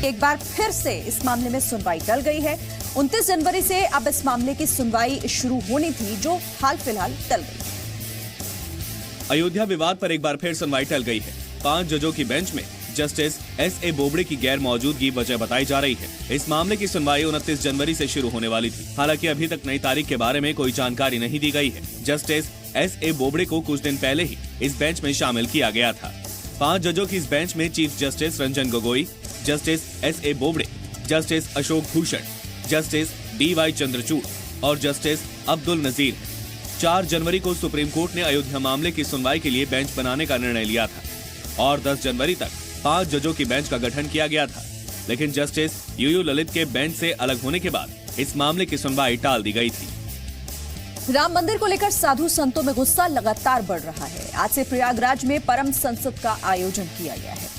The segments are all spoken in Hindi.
कि एक बार फिर से इस मामले में सुनवाई टल गई है। 29 जनवरी से अब इस मामले की सुनवाई शुरू होनी थी, जो हाल फिलहाल टल गई। अयोध्या विवाद पर एक बार फिर सुनवाई टल गई है। 5 जजों की बेंच में जस्टिस एस.ए. बोबड़े की गैर मौजूदगी वजह बताई जा रही है। इस मामले की सुनवाई 29 जनवरी से शुरू होने वाली थी। हालांकि अभी तक नई तारीख के बारे में कोई जानकारी नहीं दी गई है। जस्टिस एस.ए. बोबड़े को कुछ दिन पहले ही इस बेंच में शामिल किया गया था। 5 जजों की इस बेंच में chief justice Ranjan Gogoi, justice एस.ए. Bobde, justice Ashok Bhushan, justice D.Y.. Chandrachud और जस्टिस अब्दुल नजीर। 4 जनवरी को सुप्रीम कोर्ट ने अयोध्या मामले की सुनवाई के लिए बेंच बनाने का निर्णय लिया था और 10 जनवरी तक 5 जजों की बेंच का गठन किया गया था। लेकिन जस्टिस यूयू ललित के बेंच से अलग होने के बाद इस मामले की सुनवाई टाल दी गई थी। राम मंदिर को लेकर साधु संतों में गुस्सा लगातार बढ़ रहा है। आज से प्रयागराज में परम संसद का आयोजन किया गया है।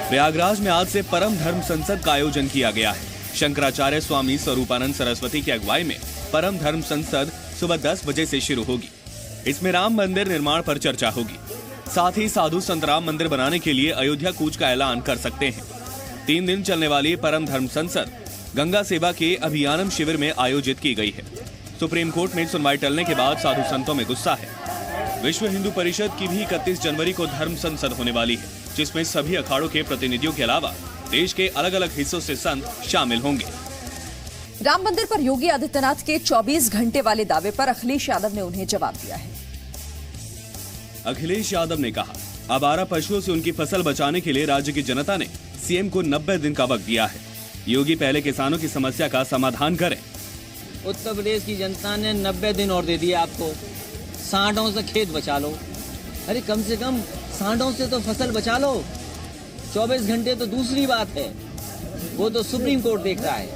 प्रयागराज में आज से परम धर्म संसद का आयोजन किया गया है। शंकराचार्य स्वामी स्वरूपानंद सरस्वती की अगुवाई में परम धर्म संसद सुबह 10 बजे से शुरू होगी। इसमें राम मंदिर निर्माण पर चर्चा होगी। साथ ही साधु संत राम मंदिर बनाने के लिए अयोध्या कूच का ऐलान कर सकते हैं। 3 दिन चलने वाली परम धर्म संसद गंगा सेवा के अभियानम शिविर में आयोजित की गई है। सुप्रीम कोर्ट में सुनवाई टलने के बाद साधु संतों में गुस्सा है। विश्व हिंदू परिषद की भी 31 जनवरी को धर्म संसद होने वाली है, जिसमें सभी अखाड़ों के प्रतिनिधियों के अलावा देश के अलग अलग हिस्सों से संत शामिल होंगे। राम मंदिर पर योगी आदित्यनाथ के 24 घंटे वाले दावे पर अखिलेश यादव ने उन्हें जवाब दिया है। अखिलेश यादव ने कहा, आवारा पशुओं से उनकी फसल बचाने के लिए राज्य की जनता ने सीएम को 90 दिन का वक्त दिया है। योगी पहले किसानों की समस्या का समाधान करें। उत्तर प्रदेश की जनता ने 90 दिन और दे दिए आपको। सांडों से खेत बचा लो। अरे कम से कम सांडों से तो फसल बचा लो। 24 घंटे तो दूसरी बात है, वो तो सुप्रीम कोर्ट देख रहा है।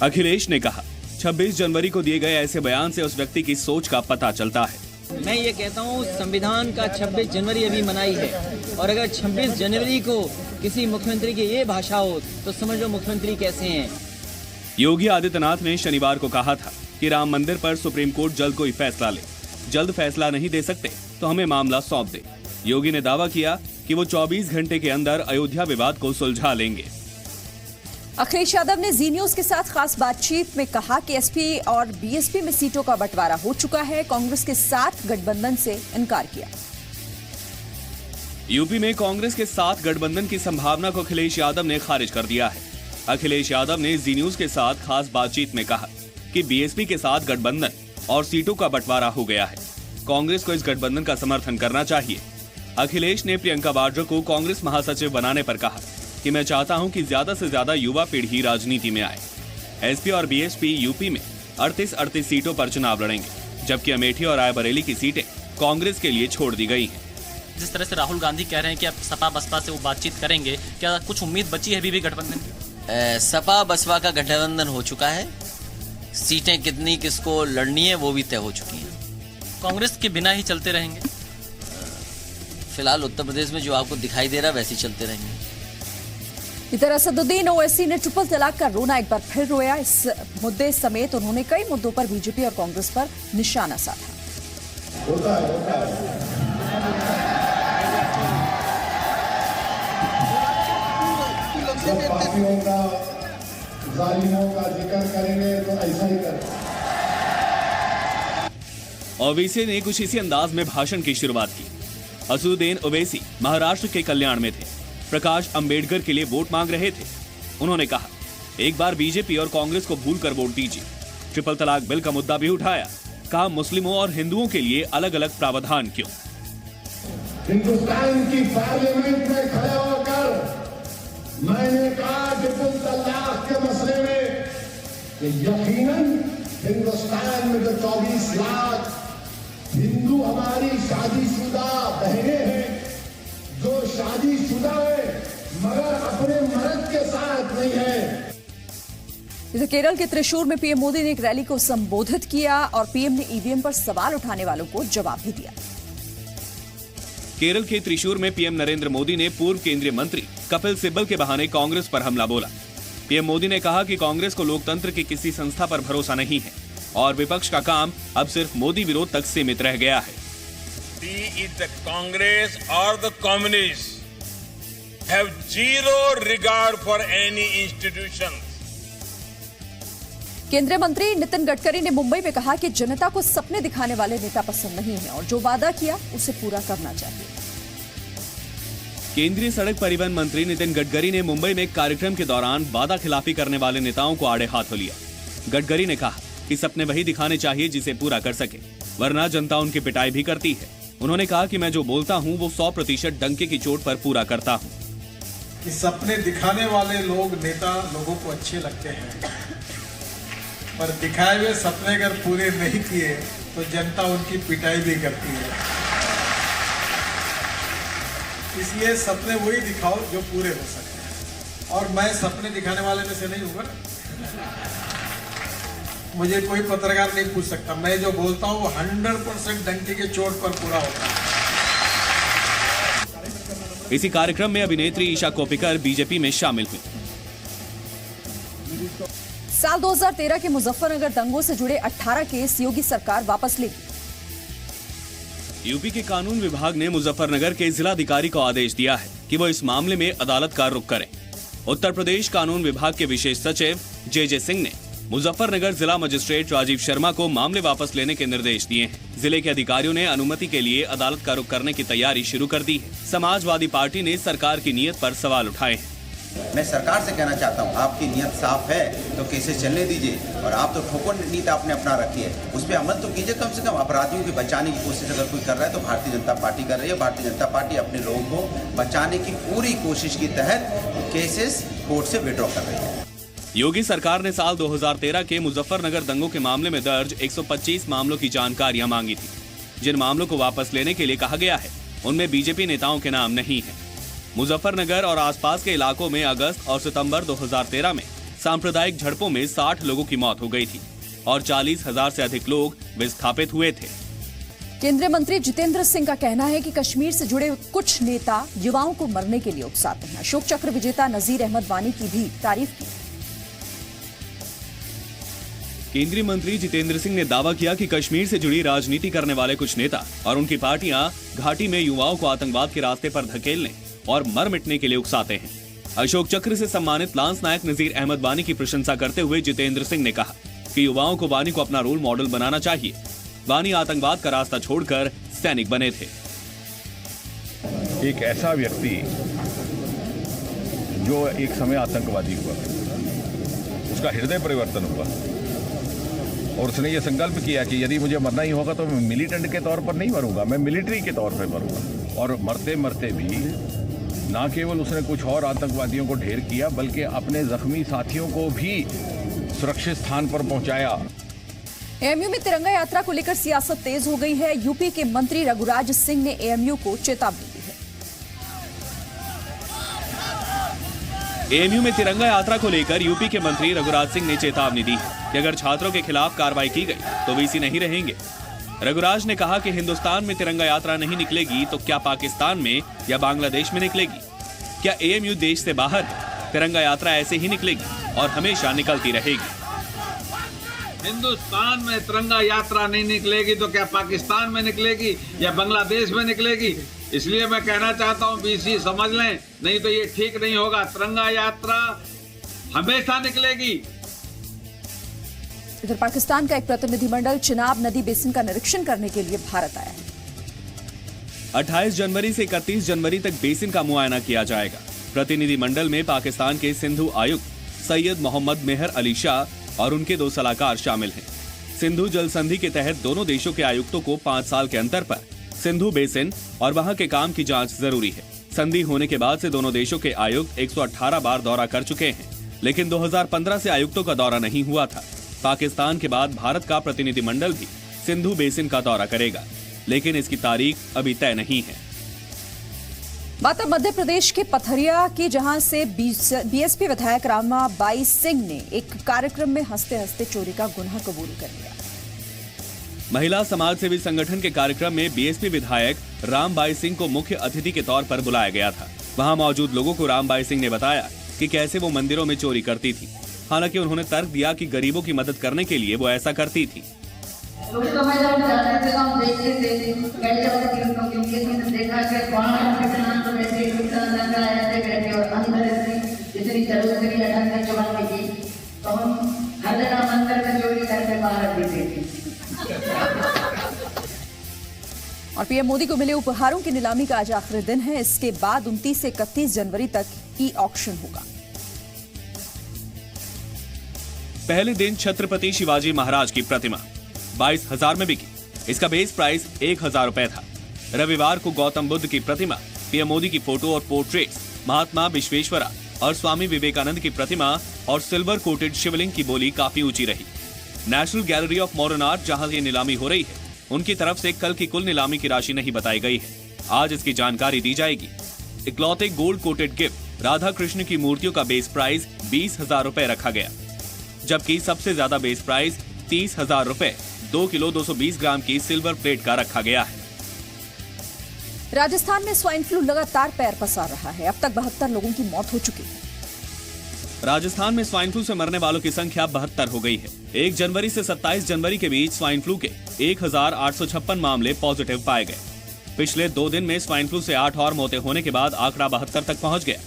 अखिलेश ने कहा, 26 जनवरी को दिए गए ऐसे बयान से उस व्यक्ति की सोच का पता चलता है। मैं ये कहता हूँ, संविधान का 26 जनवरी अभी मनाई है और अगर 26 जनवरी को किसी मुख्यमंत्री की ये भाषा हो तो समझ लो मुख्यमंत्री कैसे हैं। योगी आदित्यनाथ ने शनिवार को कहा था कि राम मंदिर पर सुप्रीम कोर्ट जल्द कोई फैसला ले। जल्द फैसला नहीं दे सकते तो हमें मामला सौंप दे। योगी ने दावा किया कि वो 24 घंटे के अंदर अयोध्या विवाद को सुलझा लेंगे। अखिलेश यादव ने जी न्यूज के साथ खास बातचीत में कहा कि एसपी और बीएसपी में सीटों का बंटवारा हो चुका है। कांग्रेस के साथ गठबंधन से इनकार किया। यूपी में कांग्रेस के साथ गठबंधन की संभावना को अखिलेश यादव ने खारिज कर दिया है। अखिलेश यादव ने जी न्यूज के साथ खास बातचीत में कहा कि बीएसपी के साथ गठबंधन और सीटों का बंटवारा हो गया है। कांग्रेस को इस गठबंधन का समर्थन करना चाहिए। अखिलेश ने प्रियंका वाड्रा को कांग्रेस महासचिव बनाने पर कहा कि मैं चाहता हूं कि ज्यादा से ज्यादा युवा पीढ़ी राजनीति में आए। एसपी और बीएसपी यूपी में 38 सीटों पर चुनाव लड़ेंगे, जबकि अमेठी और रायबरेली की सीटें कांग्रेस के लिए छोड़ दी गई हैं। जिस तरह से राहुल गांधी कह रहे हैं कि अब सपा बसपा से वो बातचीत करेंगे, क्या कुछ उम्मीद बची है अभी भी गठबंधन की? सपा बसपा का गठबंधन हो चुका है। सीटें कितनी किसको लड़नी है वो भी तय हो चुकी हैं। कांग्रेस के बिना ही चलते रहेंगे? फिलहाल उत्तर प्रदेश में जो आपको दिखाई दे रहा है वैसे ही चलते रहेंगे। इधर असदुद्दीन ओवैसी ने ट्रिपल तलाक का रोना एक बार फिर रोया। इस मुद्दे समेत उन्होंने कई मुद्दों पर बीजेपी और कांग्रेस पर निशाना साधा। जब पापियों का, जालिमों का जिक्र करेंगे तो ऐसा ही करें। ओवैसी ने कुछ इसी अंदाज में भाषण की शुरुआत की। असदुद्दीन ओवैसी महाराष्ट्र के कल्याण में थे। प्रकाश अंबेडकर के लिए वोट मांग रहे थे। उन्होंने कहा, एक बार बीजेपी और कांग्रेस को भूलकर वोट दीजिए। ट्रिपल तलाक बिल का मुद्दा भी उठाया। कहा, मुस्लिमों और हिंदुओं के लिए अलग अलग प्रावधान क्यों? हिंदुस्तान की पार्लियामेंट में खड़े होकर मैंने कहा ट्रिपल तलाक के मसले में कि यकीनन हिंदुस्तान में जो 24 लाख हिंदू हमारी शादीशुदा बहनें हैं, जो शादीशुदा है मगर अपने मर्द के साथ नहीं है। इधर केरल के त्रिशूर में पीएम मोदी ने एक रैली को संबोधित किया और पीएम ने ईवीएम पर सवाल उठाने वालों को जवाब भी दिया। केरल के त्रिशूर में पीएम नरेंद्र मोदी ने पूर्व केंद्रीय मंत्री कपिल सिब्बल के बहाने कांग्रेस पर हमला बोला। पीएम मोदी ने कहा कि कांग्रेस को लोकतंत्र की किसी संस्था पर भरोसा नहीं है और विपक्ष का काम अब सिर्फ मोदी विरोध तक सीमित रह गया है। Be it the Congress or the Communists, have zero regard for any institutions. केंद्रीय मंत्री नितिन गडकरी ने मुंबई में कहा कि जनता को सपने दिखाने वाले नेता पसंद नहीं है और जो वादा किया उसे पूरा करना चाहिए। केंद्रीय सड़क परिवहन मंत्री नितिन गडकरी ने मुंबई में एक कार्यक्रम के दौरान वादा खिलाफी करने वाले नेताओं को आड़े हाथों लिया। गडकरी ने कहा कि सपने वही दिखाने चाहिए जिसे पूरा कर सके, वरना जनता उनकी पिटाई भी करती है। उन्होंने कहा कि मैं जो बोलता हूं वो 100% डंके की चोट पर पूरा करता हूं। कि सपने दिखाने वाले लोग, नेता लोगों को अच्छे लगते हैं, पर दिखाए हुए सपने अगर पूरे नहीं किए तो जनता उनकी पिटाई भी करती है। इसलिए सपने वही दिखाओ जो पूरे हो सकते हैं। और मैं सपने दिखाने वाले में से नहीं हूँ। मुझे कोई पत्रकार नहीं पूछ सकता। मैं जो बोलता हूँ वो 100% डंके के चोट पर पूरा होता है। इसी कार्यक्रम में अभिनेत्री ईशा कोप्पिकर बीजेपी में शामिल हुई। साल 2013 के मुजफ्फरनगर दंगों से जुड़े 18 केस योगी सरकार वापस लेगी। यूपी के कानून विभाग ने मुजफ्फरनगर के जिलाधिकारी को आदेश दिया है कि वो इस मामले में अदालत का रुख करें। उत्तर प्रदेश कानून विभाग के विशेष सचिव जे सिंह ने मुजफ्फरनगर जिला मजिस्ट्रेट राजीव शर्मा को मामले वापस लेने के निर्देश दिए हैं। जिले के अधिकारियों ने अनुमति के लिए अदालत का रुख करने की तैयारी शुरू कर दी है। समाजवादी पार्टी ने सरकार की नीयत पर सवाल उठाए हैं। मैं सरकार से कहना चाहता हूं, आपकी नीयत साफ है तो केसेस चलने दीजिए, और आप तो ठोकर नीति आपने अपना रखी है, उस पर अमल तो कीजिए। कम से कम अपराधियों को बचाने की कोशिश अगर कोई कर रहा है तो भारतीय जनता पार्टी कर रही है। भारतीय जनता पार्टी अपने लोगों को बचाने की पूरी कोशिश के तहत केसेस कोर्ट से विड्रॉ कर रही है। योगी सरकार ने साल 2013 के मुजफ्फरनगर दंगों के मामले में दर्ज 125 मामलों की जानकारियां मांगी थी। जिन मामलों को वापस लेने के लिए कहा गया है उनमें बीजेपी नेताओं के नाम नहीं है। मुजफ्फरनगर और आसपास के इलाकों में अगस्त और सितंबर 2013 में सांप्रदायिक झड़पों में 60 लोगों की मौत हो गई थी और 40,000 से अधिक लोग विस्थापित हुए थे। केंद्रीय मंत्री जितेंद्र सिंह का कहना है कि कश्मीर से जुड़े कुछ नेता युवाओं को मरने के लिए उकसाते हैं। अशोक चक्र विजेता नजीर अहमद वानी की भी तारीफ की। केंद्रीय मंत्री जितेंद्र सिंह ने दावा किया कि कश्मीर से जुड़ी राजनीति करने वाले कुछ नेता और उनकी पार्टियां घाटी में युवाओं को आतंकवाद के रास्ते पर धकेलने और मर मिटने के लिए उकसाते हैं। अशोक चक्र से सम्मानित लांस नायक नजीर अहमद वानी की प्रशंसा करते हुए जितेंद्र सिंह ने कहा कि युवाओं को वानी को अपना रोल मॉडल बनाना चाहिए। वानी आतंकवाद का रास्ता छोड़कर सैनिक बने थे। एक ऐसा व्यक्ति जो एक समय आतंकवादी हुआ, उसका हृदय परिवर्तन हुआ और उसने ये संकल्प किया कि यदि मुझे मरना ही होगा तो मैं मिलिटेंट के तौर पर नहीं मरूंगा, मैं मिलिट्री के तौर पर मरूंगा। और मरते मरते भी न केवल उसने कुछ और आतंकवादियों को ढेर किया बल्कि अपने जख्मी साथियों को भी सुरक्षित स्थान पर पहुंचाया। एएमयू में तिरंगा यात्रा को लेकर सियासत तेज हो गई है। यूपी के मंत्री रघुराज सिंह ने एएमयू को चेतावनी दी है। एएमयू में तिरंगा यात्रा को लेकर यूपी के मंत्री रघुराज सिंह ने चेतावनी दी है कि अगर छात्रों के खिलाफ कार्रवाई की गई तो वीसी नहीं रहेंगे। रघुराज ने कहा कि हिंदुस्तान में तिरंगा यात्रा नहीं निकलेगी तो क्या पाकिस्तान में या बांग्लादेश में निकलेगी? क्या एएमयू देश से बाहर है? तिरंगा यात्रा ऐसे ही निकलेगी और हमेशा निकलती रहेगी। हिंदुस्तान में तिरंगा यात्रा नहीं निकलेगी तो क्या पाकिस्तान में निकलेगी या बांग्लादेश में निकलेगी? इसलिए मैं कहना चाहता हूं बीसी समझ लें, नहीं तो ये ठीक नहीं होगा। तिरंगा यात्रा हमेशा निकलेगी। इधर पाकिस्तान का एक प्रतिनिधिमंडल चिनाब नदी बेसिन का निरीक्षण करने के लिए भारत आया है। 28 जनवरी से 31 जनवरी तक बेसिन का मुआयना किया जाएगा। प्रतिनिधिमंडल में पाकिस्तान के सिंधु आयुक्त सैयद मोहम्मद मेहर अली शाह और उनके 2 सलाहकार शामिल हैं। सिंधु जल संधि के तहत दोनों देशों के आयुक्तों को 5 साल के अंतर पर सिंधु बेसिन और वहां के काम की जांच जरूरी है। संधि होने के बाद से दोनों देशों के आयुक्त 118 बार दौरा कर चुके हैं, लेकिन 2015 से आयुक्तों का दौरा नहीं हुआ था। पाकिस्तान के बाद भारत का प्रतिनिधिमंडल भी सिंधु बेसिन का दौरा करेगा, लेकिन इसकी तारीख अभी तय नहीं है। बात अब मध्य प्रदेश के पथरिया की, जहां से बीएसपी विधायक रामाबाई सिंह ने एक कार्यक्रम में हंसते हंसते चोरी का गुनाह कबूल कर लिया। महिला समाज सेवी संगठन के कार्यक्रम में बीएसपी विधायक रामबाई सिंह को मुख्य अतिथि के तौर पर बुलाया गया था। वहां मौजूद लोगों को रामबाई सिंह ने बताया कि कैसे वो मंदिरों में चोरी करती थी। हालांकि उन्होंने तर्क दिया कि गरीबों की मदद करने के लिए वो ऐसा करती थी। देखा सरोजनी अटक ने जवाब दी तो हम हर दिन मंदिर में चोरी करके बाहर देते थे। और पीएम मोदी को मिले उपहारों की नीलामी का आज आखिरी दिन है। इसके बाद 29 से 31 जनवरी तक ई ऑक्शन होगा। पहले दिन छत्रपति शिवाजी महाराज की प्रतिमा 22,000 में बिकी। इसका बेस प्राइस 1,000 रुपए था। रविवार को गौतम बुद्ध की प्रतिमा, पीएम मोदी की फोटो और पोर्ट्रेट्स, महात्मा विश्वेश्वरा और स्वामी विवेकानंद की प्रतिमा और सिल्वर कोटेड शिवलिंग की बोली काफी ऊंची रही। National gallery of modern art, जहां ये नीलामी हो रही है, उनकी तरफ से कल की कुल नीलामी की राशि नहीं बताई गई है। आज इसकी जानकारी दी जाएगी। इकलौते gold coated gift Radha Krishna की मूर्तियों का बेस प्राइस 20,000 रुपए रखा गया, जबकि सबसे ज्यादा बेस प्राइस 30,000 रुपए 2 किलो 220 ग्राम की सिल्वर प्लेट का रखा गया है। राजस्थान में स्वाइन फ्लू लगातार पैर पसार रहा है। अब तक 72 लोगों की मौत हो चुकी है। राजस्थान में स्वाइन फ्लू से मरने वालों की संख्या 72 हो गई है। 1 जनवरी से 27 जनवरी के बीच स्वाइन फ्लू के 1,856 मामले पॉजिटिव पाए गए। पिछले 2 दिन में स्वाइन फ्लू से 8 और मौतें होने के बाद आंकड़ा 72 तक पहुंच गया।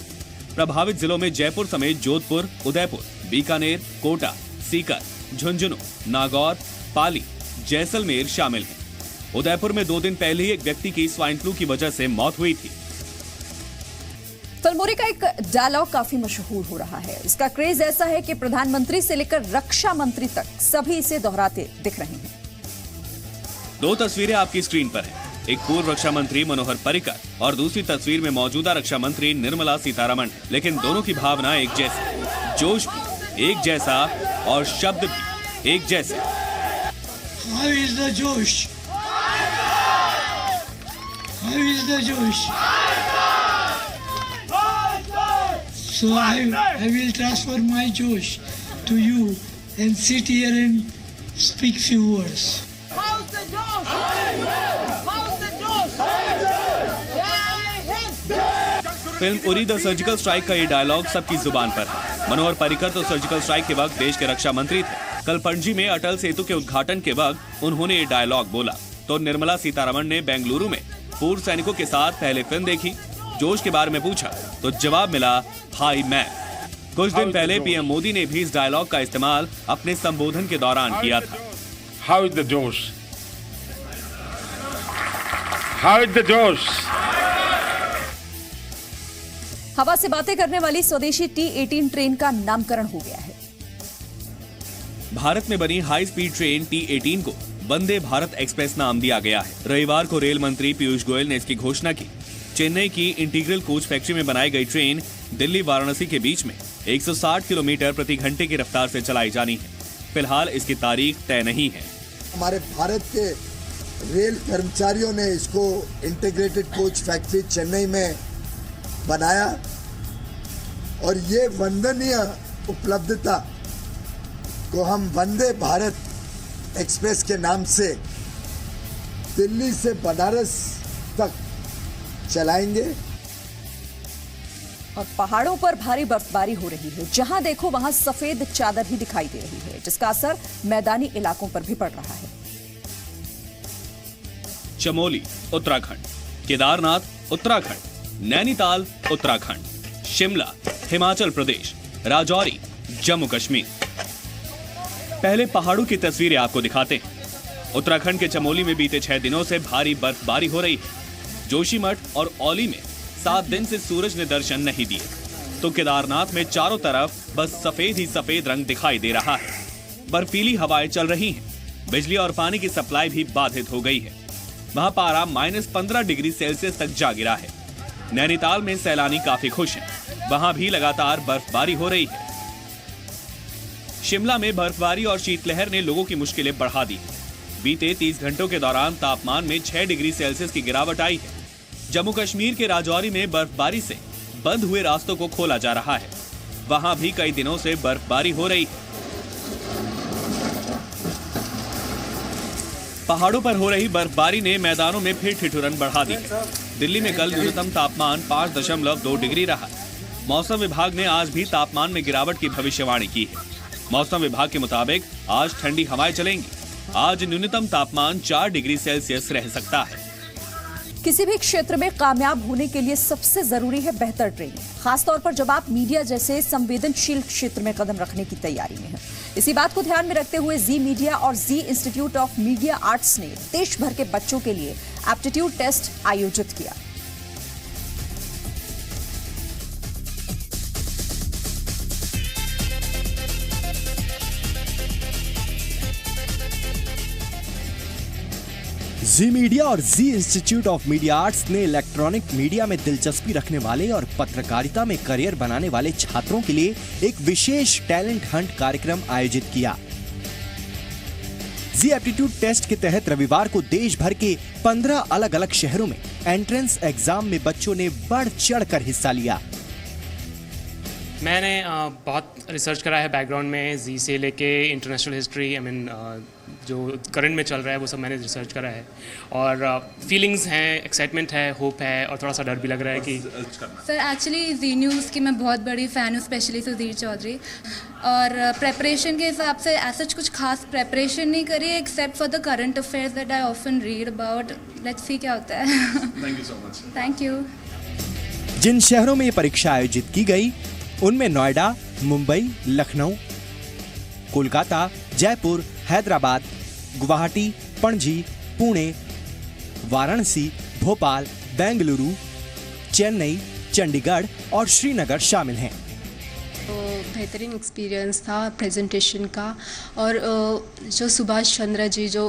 प्रभावित जिलों में जयपुर समेत जोधपुर, उदयपुर, बीकानेर, कोटा, सीकर, झुंझुनू, नागौर, पाली, जैसलमेर शामिल हैं। उदयपुर में 2 दिन पहले ही एक व्यक्ति की स्वाइन फ्लू की वजह से मौत हुई थी। फिल्मोरी का एक डायलॉग काफी मशहूर हो रहा है। इसका क्रेज ऐसा है कि प्रधानमंत्री से लेकर रक्षा मंत्री तक सभी इसे दोहराते दिख रहे हैं। 2 तस्वीरें आपकी स्क्रीन पर हैं। एक पूर्व रक्षा मंत्री मनोहर पर्रिकर और दूसरी तस्वीर में मौजूदा रक्षा मंत्री निर्मला सीतारमण है। लेकिन दोनों की भावना एक जैसी, जोश भी एक जैसा और शब्द भी एक जैसे। How is the Josh? How is the Josh? So I will transfer my Josh to you and sit here and speak few words. How's the Josh? How's the Josh? Film Uri the surgical strike का ये डायलॉग सबकी जुबान पर है। मनोहर पर्रिकर तो सर्जिकल स्ट्राइक के वक्त देश के रक्षा मंत्री थे। कल पणजी में अटल सेतु के उद्घाटन के वक्त उन्होंने ये डायलॉग बोला। तो निर्मला सीतारमण ने बेंगलुरु में पूर्व सैनिकों के साथ पहले फिल्म देखी। जोश के बारे में पूछा तो जवाब मिला, हाई मैन। कुछ दिन पहले पीएम मोदी ने भी इस डायलॉग का इस्तेमाल अपने संबोधन के दौरान किया था। हाउ इज द जोश? हाउ इज द जोश? हवा से बातें करने वाली स्वदेशी T18 ट्रेन का नामकरण हो गया है। भारत में बनी हाई स्पीड ट्रेन T18 को वंदे भारत एक्सप्रेस नाम दिया गया है। रविवार को रेल मंत्री पीयूष गोयल ने इसकी घोषणा की। चेन्नई की इंटीग्रल कोच फैक्ट्री में बनाई गई ट्रेन दिल्ली वाराणसी के बीच में 160 किलोमीटर प्रति घंटे की रफ्तार से चलाई जानी है। फिलहाल इसकी तारीख तय नहीं है। हमारे भारत के रेल कर्मचारियों ने इसको इंटीग्रेटेड कोच फैक्ट्री चेन्नई में बनाया और ये वंदनीय उपलब्धता को हम वंदे भारत एक्सप्रेस के नाम से दिल्ली से बनारस तक चलाएंगे। और पहाड़ों पर भारी बर्फबारी हो रही है। जहां देखो वहां सफेद चादर ही दिखाई दे रही है, जिसका असर मैदानी इलाकों पर भी पड़ रहा है। चमोली उत्तराखंड, केदारनाथ उत्तराखंड, नैनीताल उत्तराखंड, शिमला हिमाचल प्रदेश, राजौरी जम्मू कश्मीर। पहले पहाड़ों की तस्वीरें आपको दिखाते हैं। उत्तराखंड के चमोली में बीते 6 दिनों से भारी बर्फबारी हो रही है। जोशीमठ और औली में 7 दिन से सूरज ने दर्शन नहीं दिए, तो केदारनाथ में चारों तरफ बस सफेद ही सफेद रंग दिखाई दे रहा है। बर्फीली हवाएं चल रही हैं। बिजली और पानी की सप्लाई भी बाधित हो गई है। वहां पारा -15 डिग्री सेल्सियस तक जा गिरा है। नैनीताल में सैलानी काफी खुश हैं। वहां भी लगातार बर्फबारी हो रही है। शिमला में बर्फबारी और शीतलहर ने लोगों की मुश्किलें बढ़ा दी। बीते 30 घंटों के दौरान तापमान में 6 डिग्री सेल्सियस की गिरावट आई है। जम्मू कश्मीर के राजौरी में बर्फबारी से बंद हुए रास्तों को खोला जा रहा है। वहां भी कई दिनों से बर्फबारी हो रही है। पहाड़ों पर हो रही बर्फबारी ने मैदानों में फिर ठिठुरन बढ़ा दी है। दिल्ली में कल न्यूनतम तापमान 5.2 डिग्री रहा। मौसम विभाग ने आज भी तापमान में गिरावट की भविष्यवाणी की है। मौसम विभाग के मुताबिक आज ठंडी हवाएं चलेंगी। आज न्यूनतम तापमान 4 डिग्री सेल्सियस रह सकता है। किसी भी क्षेत्र में कामयाब होने के लिए सबसे जरूरी है बेहतर ट्रेनिंग, खासतौर पर जब आप मीडिया जैसे संवेदनशील क्षेत्र में कदम रखने की तैयारी में हैं। इसी बात को ध्यान में रखते हुए जी मीडिया और जी इंस्टीट्यूट ऑफ मीडिया आर्ट्स ने देश भर के बच्चों के लिए एप्टीट्यूड टेस्ट आयोजित किया। जी मीडिया और जी इंस्टीट्यूट ऑफ मीडिया आर्ट्स ने इलेक्ट्रॉनिक मीडिया में दिलचस्पी रखने वाले और पत्रकारिता में करियर बनाने वाले छात्रों के लिए एक विशेष टैलेंट हंट कार्यक्रम आयोजित किया। जी एप्टीट्यूड टेस्ट के तहत रविवार को देश भर के 15 अलग अलग शहरों में एंट्रेंस एग्जाम में बच्चों ने बढ़ चढ़कर हिस्सा लिया। मैंने बहुत रिसर्च करा है बैकग्राउंड में, जी से लेके इंटरनेशनल हिस्ट्री, जो करंट में चल रहा है वो सब मैंने रिसर्च करा है। और फीलिंग्स हैं, एक्साइटमेंट है, होप है और थोड़ा सा डर भी लग रहा है कि सर एक्चुअली जी न्यूज़ की मैं बहुत बड़ी फ़ैन हूँ, स्पेशली सुधीर चौधरी। और प्रेपरेशन के हिसाब से ऐसा कुछ खास प्रेपरेशन नहीं करी except for the current affairs that I often read about. Let's see क्या होता है। Thank you so much. Thank you. जिन शहरों में ये परीक्षा आयोजित की गई उनमें नोएडा, मुंबई, लखनऊ, कोलकाता, जयपुर, हैदराबाद, गुवाहाटी, पणजी, पुणे, वाराणसी, भोपाल, बेंगलुरु, चेन्नई, चंडीगढ़ और श्रीनगर शामिल हैं। तो बेहतरीन एक्सपीरियंस था प्रेजेंटेशन का। और जो सुभाष चंद्र जी जो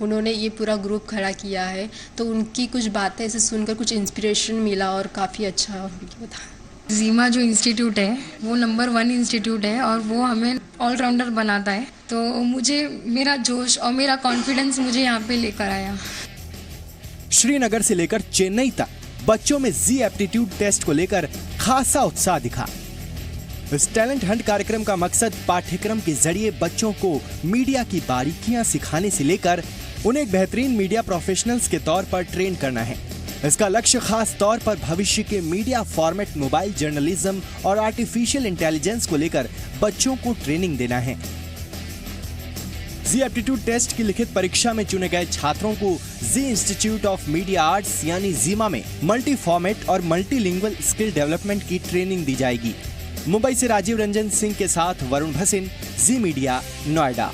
उन्होंने ये पूरा ग्रुप खड़ा किया है, तो उनकी कुछ बातें ऐसे सुनकर कुछ इंस्पिरेशन मिला और काफ़ी अच्छा था। जीमा जो इंस्टीट्यूट है वो नंबर 1 इंस्टीट्यूट है और वो हमें ऑलराउंडर बनाता है। तो मुझे मेरा जोश और मेरा कॉन्फिडेंस मुझे यहाँ पे लेकर आया। श्रीनगर से लेकर चेन्नई तक बच्चों में जी एप्टीट्यूड टेस्ट को लेकर खासा उत्साह दिखा। इस टैलेंट हंट कार्यक्रम का मकसद पाठ्यक्रम के जरिए बच्चों को मीडिया की बारीकियां सिखाने से लेकर उन्हें एक बेहतरीन मीडिया प्रोफेशनल्स के तौर पर ट्रेन करना है। इसका लक्ष्य खास तौर पर भविष्य के मीडिया फॉर्मेट, मोबाइल जर्नलिज्म और आर्टिफिशियल इंटेलिजेंस को लेकर बच्चों को ट्रेनिंग देना है। जी एप्टीट्यूड टेस्ट की लिखित परीक्षा में चुने गए छात्रों को जी इंस्टीट्यूट ऑफ मीडिया आर्ट्स यानी जीमा में मल्टी फॉर्मेट और मल्टीलिंगुअल स्किल डेवलपमेंट की ट्रेनिंग दी जाएगी। मुंबई से राजीव रंजन सिंह के साथ वरुण भसिन, जी मीडिया, नोएडा।